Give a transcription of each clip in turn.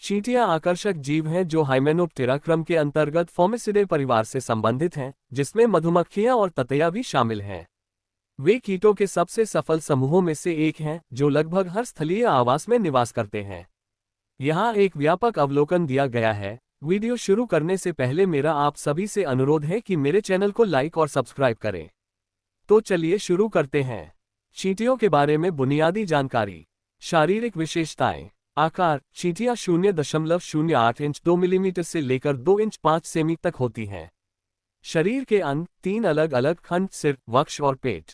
चींटियां आकर्षक जीव हैं जो हाइमेनोप्टेरा क्रम के अंतर्गत फोर्मिसिडे परिवार से संबंधित हैं, जिसमें मधुमक्खियां और ततैया भी शामिल हैं। वे कीटों के सबसे सफल समूहों में से एक हैं, जो लगभग हर स्थलीय आवास में निवास करते हैं। यहाँ एक व्यापक अवलोकन दिया गया है। वीडियो शुरू करने से पहले मेरा आप सभी से अनुरोध है कि मेरे चैनल को लाइक और सब्सक्राइब करें। तो चलिए शुरू करते हैं। चींटियों के बारे में बुनियादी जानकारी। शारीरिक विशेषताएं। आकार। चींटियां 0.08 इंच 2 मिलीमीटर से लेकर 2 इंच 5 सेमी तक होती हैं। शरीर के अंग 3 अलग अलग खंड, सिर, वक्ष और पेट।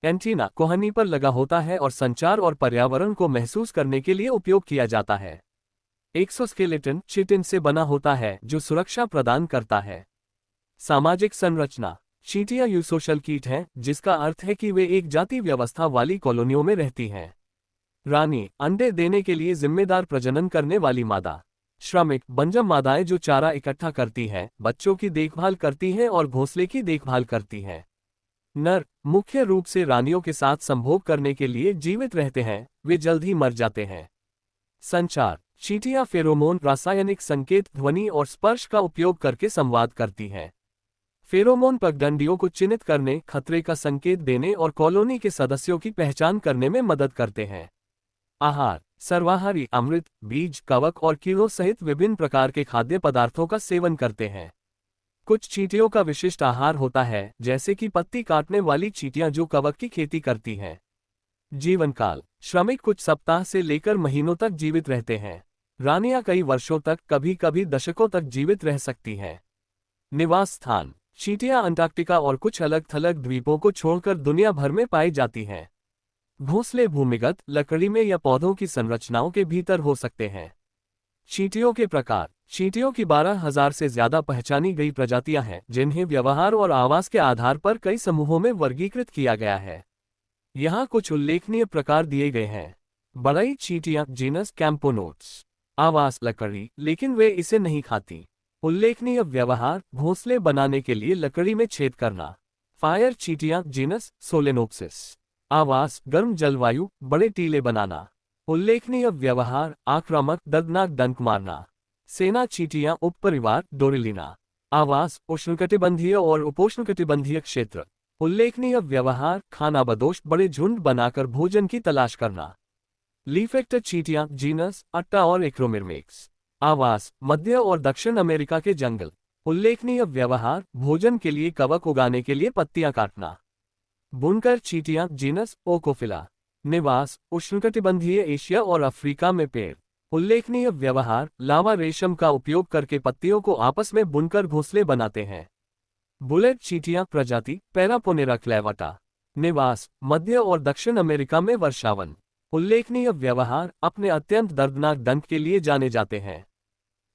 एंटीना कोहनी पर लगा होता है और संचार और पर्यावरण को महसूस करने के लिए उपयोग किया जाता है। एक्सोस्केलेटन चिटिन से बना होता है, जो सुरक्षा प्रदान करता है। सामाजिक संरचना। चींटियां यूसोशल कीट हैं, जिसका अर्थ है कि वे एक जाति व्यवस्था वाली कॉलोनियों में रहती हैं। रानी अंडे देने के लिए जिम्मेदार प्रजनन करने वाली मादा। श्रमिक बंजर मादाएं जो चारा इकट्ठा करती हैं, बच्चों की देखभाल करती हैं और घोंसले की देखभाल करती हैं। नर मुख्य रूप से रानियों के साथ संभोग करने के लिए जीवित रहते हैं, वे जल्द ही मर जाते हैं। संचार। चींटियां फेरोमोन रासायनिक संकेत, ध्वनि और स्पर्श का उपयोग करके संवाद करती हैं। फेरोमोन पगडंडियों को चिन्हित करने, खतरे का संकेत देने और कॉलोनी के सदस्यों की पहचान करने में मदद करते हैं। आहार। सर्वाहारी अमृत, बीज, कवक और कीड़ों सहित विभिन्न प्रकार के खाद्य पदार्थों का सेवन करते हैं। कुछ चींटियों का विशिष्ट आहार होता है, जैसे कि पत्ती काटने वाली चींटियां जो कवक की खेती करती हैं। जीवन काल। श्रमिक कुछ सप्ताह से लेकर महीनों तक जीवित रहते हैं। रानियां कई वर्षों तक, कभी कभी दशकों तक जीवित रह सकती हैं। निवास स्थान। चींटियां अंटार्कटिका और कुछ अलग थलग द्वीपों को छोड़कर दुनिया भर में पाई जाती हैं। घोंसले भूमिगत, लकड़ी में या पौधों की संरचनाओं के भीतर हो सकते हैं। चींटियों के प्रकार। चींटियों की 12,000 से ज्यादा पहचानी गई प्रजातियां हैं, जिन्हें व्यवहार और आवास के आधार पर कई समूहों में वर्गीकृत किया गया है। यहाँ कुछ उल्लेखनीय प्रकार दिए गए हैं। बड़ई चींटियां जीनस कैम्पोनोट्स। आवास लकड़ी, लेकिन वे इसे नहीं खाती। उल्लेखनीय व्यवहार, घोंसले बनाने के लिए लकड़ी में छेद करना। फायर चींटियां जीनस सोलेनोप्सिस। आवास गर्म जलवायु, बड़े टीले बनाना। उल्लेखनीय व्यवहार, आक्रामक, दर्दनाक डंक मारना। सेना चींटियां उपपरिवार डोरिलिना। आवास उष्णकटिबंधीय और उपोष्णकटिबंधीय क्षेत्र। उल्लेखनीय व्यवहार, खानाबदोश, बड़े झुंड बनाकर भोजन की तलाश करना। लीफेक्टर चींटियां जीनस अट्टा और एक्रोमिरमेक्स। आवास मध्य और दक्षिण अमेरिका के जंगल। उल्लेखनीय व्यवहार, भोजन के लिए कवक उगाने के लिए पत्तियां काटना। बुनकर चींटियां जीनस ओकोफिला। निवास उष्णकटिबंधीय एशिया और अफ्रीका में पेड़। उल्लेखनीय व्यवहार, लावा रेशम का उपयोग करके पत्तियों को आपस में बुनकर घोंसले बनाते हैं। बुलेट चींटियां प्रजाति पैरापोनेरा क्लेवाटा। निवास मध्य और दक्षिण अमेरिका में वर्षावन। उल्लेखनीय व्यवहार, अपने अत्यंत दर्दनाक डंक के लिए जाने जाते हैं।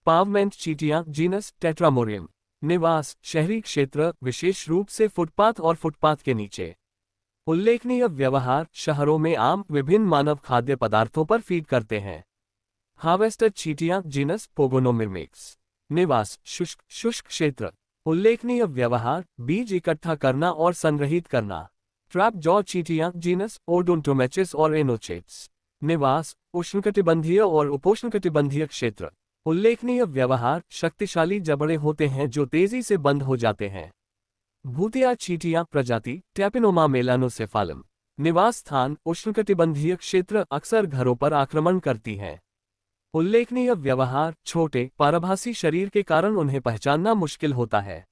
पावमेंट चींटियां जीनस टेट्रामोरियम। निवास शहरी क्षेत्र, विशेष रूप से फुटपाथ और फुटपाथ के नीचे। उल्लेखनीय व्यवहार, शहरों में आम विभिन्न मानव खाद्य पदार्थों पर फीड करते हैं। हार्वेस्टर चींटियां जीनस पोगोनोमिरमेक्स। निवास शुष्क क्षेत्र। उल्लेखनीय व्यवहार, बीज इकट्ठा करना और संग्रहित करना। ट्रैप जॉ चींटियां जीनस ओडोंटोमेचिस और एनोचेट्स। निवास उष्णकटिबंधीय और उपोष्णकटिबंधीय क्षेत्र। उल्लेखनीय व्यवहार, शक्तिशाली जबड़े होते हैं जो तेजी से बंद हो जाते हैं। भूतिया चींटियां प्रजाति टैपिनोमा मेलानोसेफालम। निवास स्थान उष्णकटिबंधीय क्षेत्र, अक्सर घरों पर आक्रमण करती हैं। उल्लेखनीय व्यवहार, छोटे पराभासी शरीर के कारण उन्हें पहचानना मुश्किल होता है।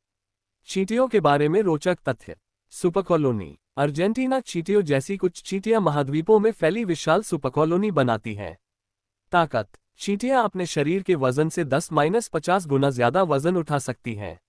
चींटियों के बारे में रोचक तथ्य। सुपरकॉलोनी। अर्जेंटीना चींटियों जैसी कुछ चींटियां महाद्वीपों में फैली विशाल सुपरकॉलोनी बनाती हैं। ताकत। चींटियां अपने शरीर के वजन से 10-50 गुना ज्यादा वजन उठा सकती हैं।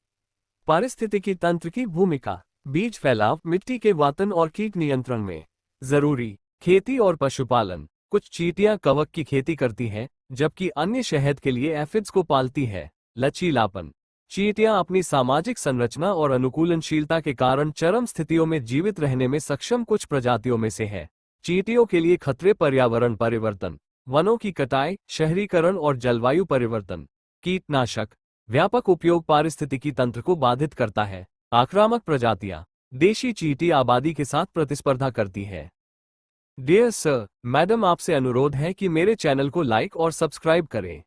पारिस्थितिकी तंत्र की भूमिका। बीज फैलाव, मिट्टी के वातन और कीट नियंत्रण में जरूरी। खेती और पशुपालन। कुछ चींटियां कवक की खेती करती हैं, जबकि अन्य शहद के लिए एफिड्स को पालती है। लचीलापन। चींटियां अपनी सामाजिक संरचना और अनुकूलनशीलता के कारण चरम स्थितियों में जीवित रहने में सक्षम कुछ प्रजातियों में से है। चींटियों के लिए खतरे पर्यावरण परिवर्तन, वनों की कटाई, शहरीकरण और जलवायु परिवर्तन। कीटनाशक व्यापक उपयोग पारिस्थितिकी तंत्र को बाधित करता है। आक्रामक प्रजातियां। देशी चींटी आबादी के साथ प्रतिस्पर्धा करती है। डियर सर, मैडम, आपसे अनुरोध है कि मेरे चैनल को लाइक और सब्सक्राइब करें।